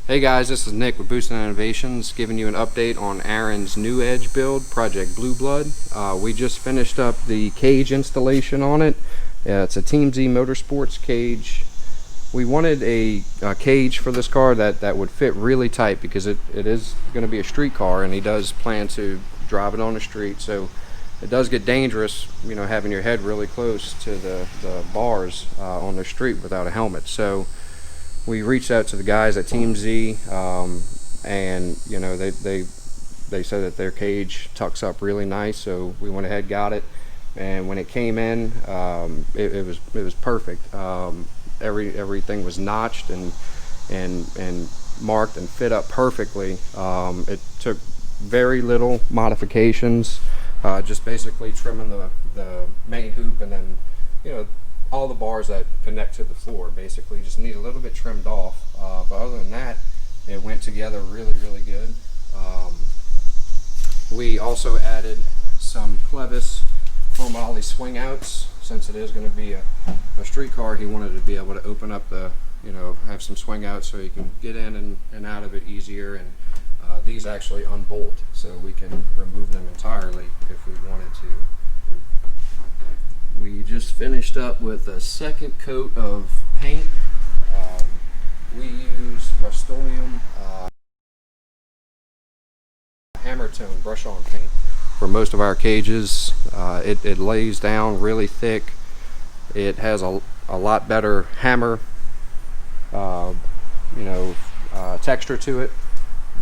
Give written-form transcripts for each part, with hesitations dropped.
Hey guys, this is Nick with Boosting Innovations, giving you an update on Aaron's new Edge build, Project Blue Blood. We just finished up the cage installation on it. It's a Team Z Motorsports cage. We wanted a cage for this car that would fit really tight because it is going to be a street car, and he does plan to drive it on the street. So it does get dangerous, you know, having your head really close to the bars on the street without a helmet. So we reached out to the guys at Team Z, and you know, they said that their cage tucks up really nice, so we went ahead, got it, and when it came in, it was perfect. Everything was notched and marked and fit up perfectly. It took very little modifications, just basically trimming the main hoop, and then, you know, all the bars that connect to the floor basically just need a little bit trimmed off, but other than that, it went together really good. We also added some Clevis chrome Holley swing outs. Since it is going to be a street car, he wanted to be able to open up the, you know, have some swing outs so he can get in and out of it easier, and these actually unbolt, so we can remove them entirely if we wanted to. We just finished up with a second coat of paint. We use Rust-Oleum hammer tone brush on paint for most of our cages. It lays down really thick. It has a lot better hammer texture to it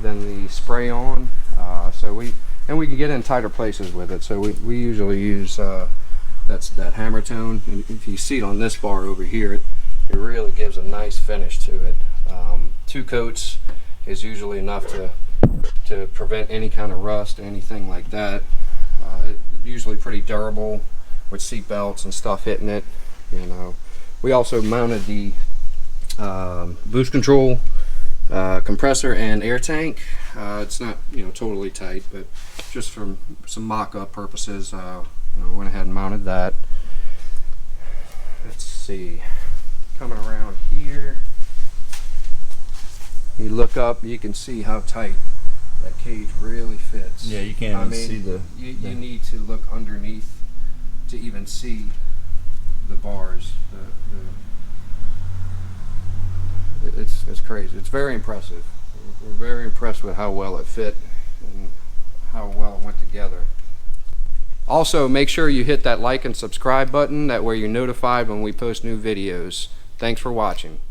than the spray on. So we can get in tighter places with it. So we usually use that hammer tone, and if you see it on this bar over here, it really gives a nice finish to it. 2 coats is usually enough to prevent any kind of rust, anything like that. It's usually pretty durable with seat belts and stuff hitting it. You know, we also mounted the boost control compressor and air tank. It's not, you know, totally tight, but just for some mock-up purposes, we went ahead and mounted that. Let's see, coming around here, you look up, you can see how tight that cage really fits. Yeah, you can't even see the... You need to look underneath to even see the bars. It's crazy. It's very impressive. We're very impressed with how well it fit and how well it went together. Also, make sure you hit that like and subscribe button. That way you're notified when we post new videos. Thanks for watching.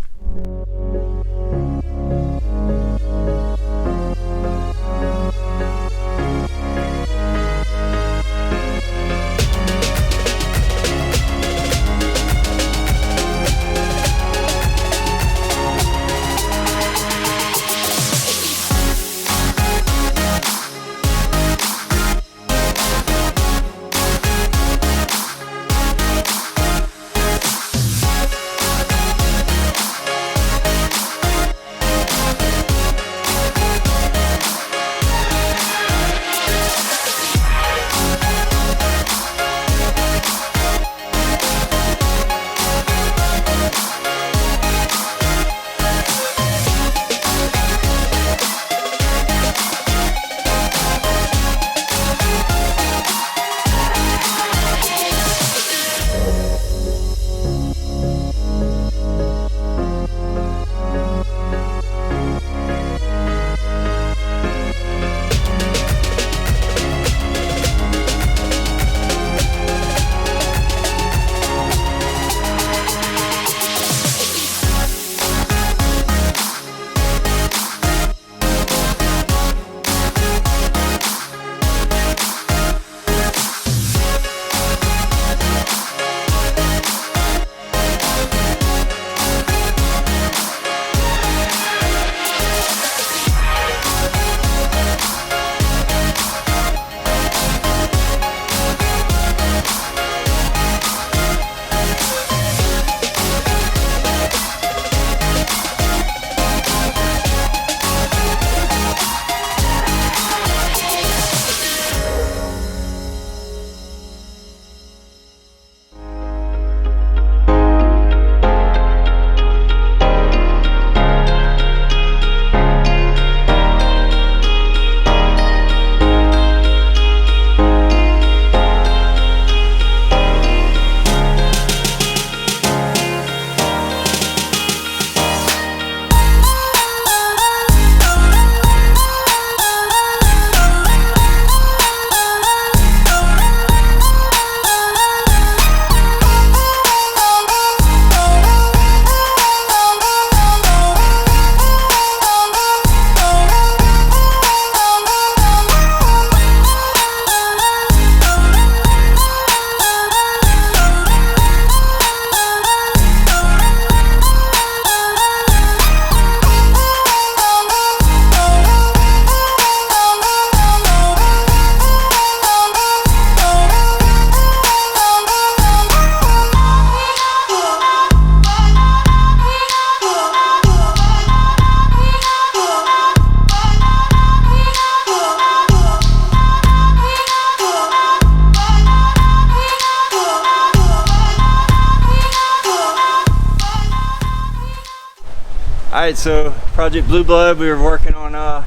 Alright, so Project Blue Blood, we were working on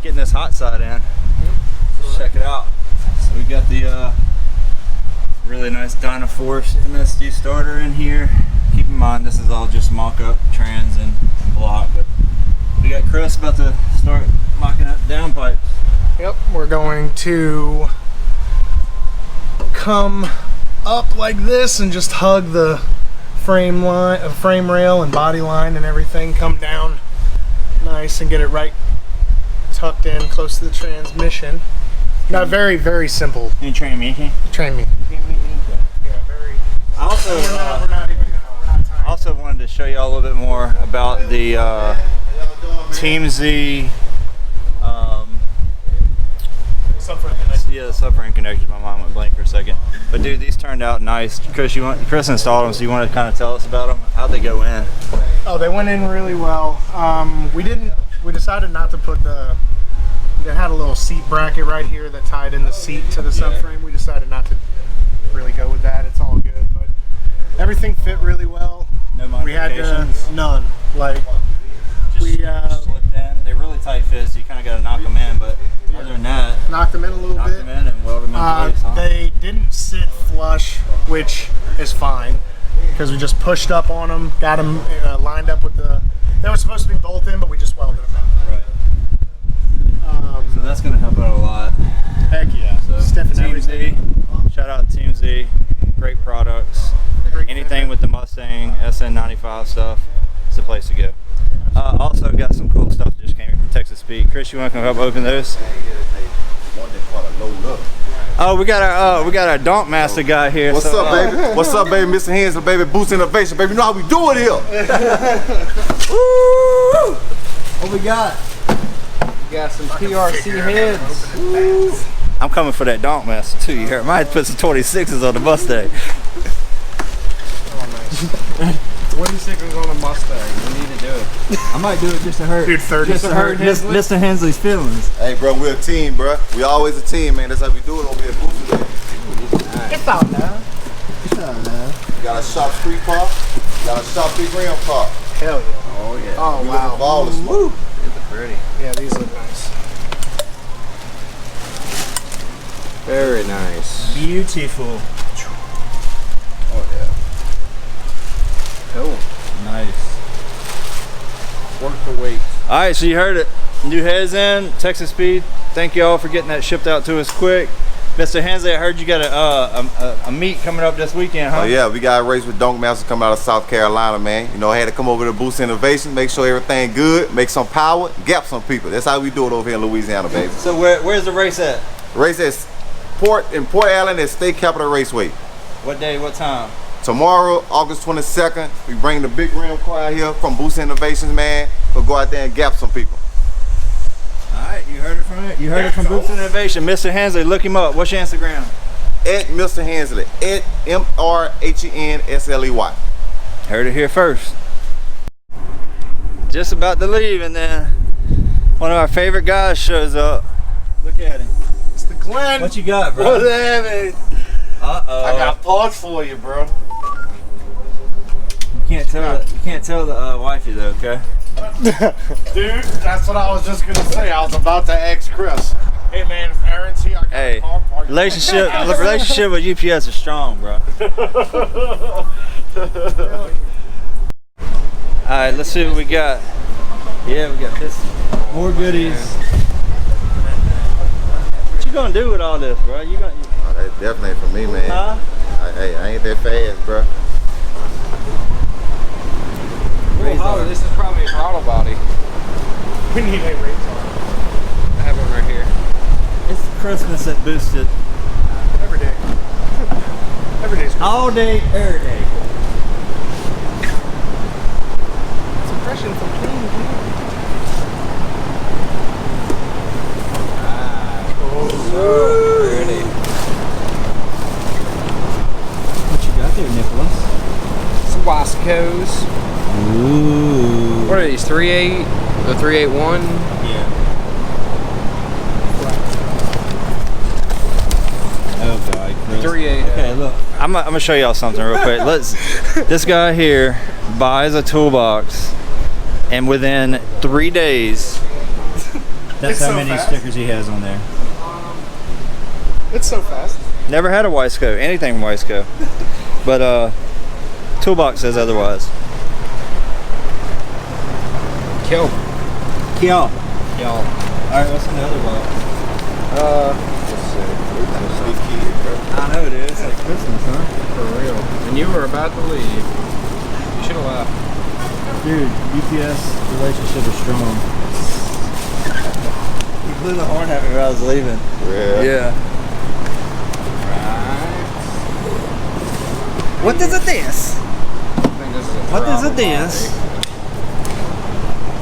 getting this hot side in. Let's check it out. So we got the really nice Dynaforce MSD starter in here. Keep in mind this is all just mock-up trans and block, but we got Chris about to start mocking up downpipes. Yep, we're going to come up like this and just hug the frame rail and body line and everything. Come down nice and get it right tucked in close to the transmission. Not very, very simple. Can you train me? Train me. Yeah, very. I also also wanted to show you all a little bit more about the Team Z the subframe connectors. My mind went blank for a second. But dude, these turned out nice. Chris installed them, so you want to kind of tell us about them? How'd they go in? Oh, they went in really well. We decided not to put they had a little seat bracket right here that tied in the seat to the subframe. We decided not to really go with that. It's all good, but everything fit really well. No modifications? None. Like, just slipped in. They're really tight fits, so you kind of got to knock them in, but other than that, knocked them in a little bit. Knocked them in and welded them in place, huh? They didn't sit flush, which is fine, because we just pushed up on them, got them lined up with they were supposed to be bolt in, but we just welded them in. Right. So that's going to help out a lot. Heck yeah. So Stiffen Team everything. Z, shout out Team Z, great products. Anything with the Mustang, SN95 stuff, it's the place to go. Also got some cool stuff that just came in from Texas Speed. Chris, you want to come help open those? Oh, we got our Donk Master guy here. What's up, baby? What's up, baby? Mr. Hensley, baby. Boost Innovation, baby. You know how we do it here. Woo! What we got? We got some PRC heads. Woo. I'm coming for that Donk Master too. You heard? I might have to put some 26s on the Mustang. Oh, nice. 26s on a Mustang. We need to do it. I might do it just to hurt. Dude, 30. Just to hurt Mr. Hensley's feelings. Hey, bro, we're a team, bro. We always a team, man. That's how we do it over here at Boost. It's out now. You got a shop street car. You got a shop big ram car. Hell yeah. Oh yeah. Oh, wow. Flawless. Woo. These are pretty. Yeah, these look nice. Very nice. Beautiful. Oh, yeah. Cool. Nice. Worth the wait. All right, so you heard it. New heads in, Texas Speed. Thank you all for getting that shipped out to us quick. Mr. Hensley, I heard you got a meet coming up this weekend, huh? Oh, yeah. We got a race with Donk Master coming out of South Carolina, man. You know, I had to come over to Boost Innovation, make sure everything good, make some power, gap some people. That's how we do it over here in Louisiana, baby. So where's the race at? Race at Port Allen at State Capitol Raceway. What day, what time? Tomorrow, August 22nd, we bring the big ram car out here from Boost Innovations, man. We'll go out there and gap some people. All right, you heard it from it. You heard it from Boost Innovation. Mr. Hensley, look him up. What's your Instagram? At Mr. Hensley, at MRHENSLEY. Heard it here first. Just about to leave, and then one of our favorite guys shows up. Look at him. It's the Glen. What you got, bro? What's happening? Uh-oh. I got parts for you, bro. You can't tell the wifey though, okay? Dude, that's what I was just gonna say. I was about to ask Chris. Hey man, if Aaron's here, I got Hey, a car park. relationship with UPS is strong, bro. Alright, let's see what we got. Yeah, we got this. More goodies. What you gonna do with all this, bro? Oh, that definitely ain't for me, man. Huh? Hey, I ain't that fast, bro. Oh, this is probably a throttle body. We need a race car. I have one right here. It's Christmas at Boosted. Every day. Every day's Christmas. All day, every day. Some fresh and some clean, dude. So pretty. What you got there, Nicholas? Some Wascos. Ooh. What are these? 3.8? The 381? Yeah. Oh god, Chris. 3.8. Okay, look. I'm gonna show y'all something real quick. This guy here buys a toolbox And within 3 days, that's It's how so many fast. stickers he has on there. It's so fast. Never had a Wiseco, anything Wiseco. But Toolbox says otherwise. Kill. Kill. Alright, what's in the other box? Let's see. I know it is. It's like Christmas, huh? For real. And you were about to leave. You should have left. Dude, UPS relationship is strong. You blew the horn at me while I was leaving. Yeah. Right. What is it this? I think this is a What is throttle it this? body.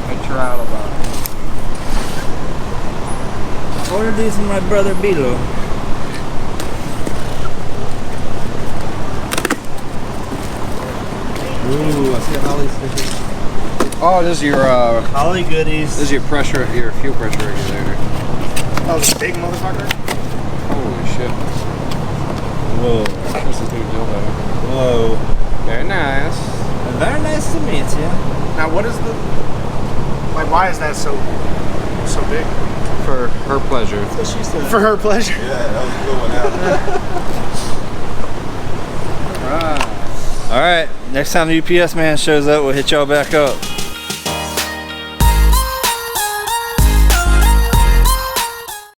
A throttle body. Ordered these from my brother Bilo. Ooh, I see a Holley sticker. Oh, this is your Holley goodies. this is your pressure, your fuel pressure regulator. Oh, this big motherfucker. Holy shit. Whoa. This is new dildo. Whoa. Very nice. Very nice to meet you. Now, what is the like? Why is that so big? For her pleasure. For her pleasure. Yeah, that was a good one out. Right. Alright, next time the UPS man shows up, we'll hit y'all back up.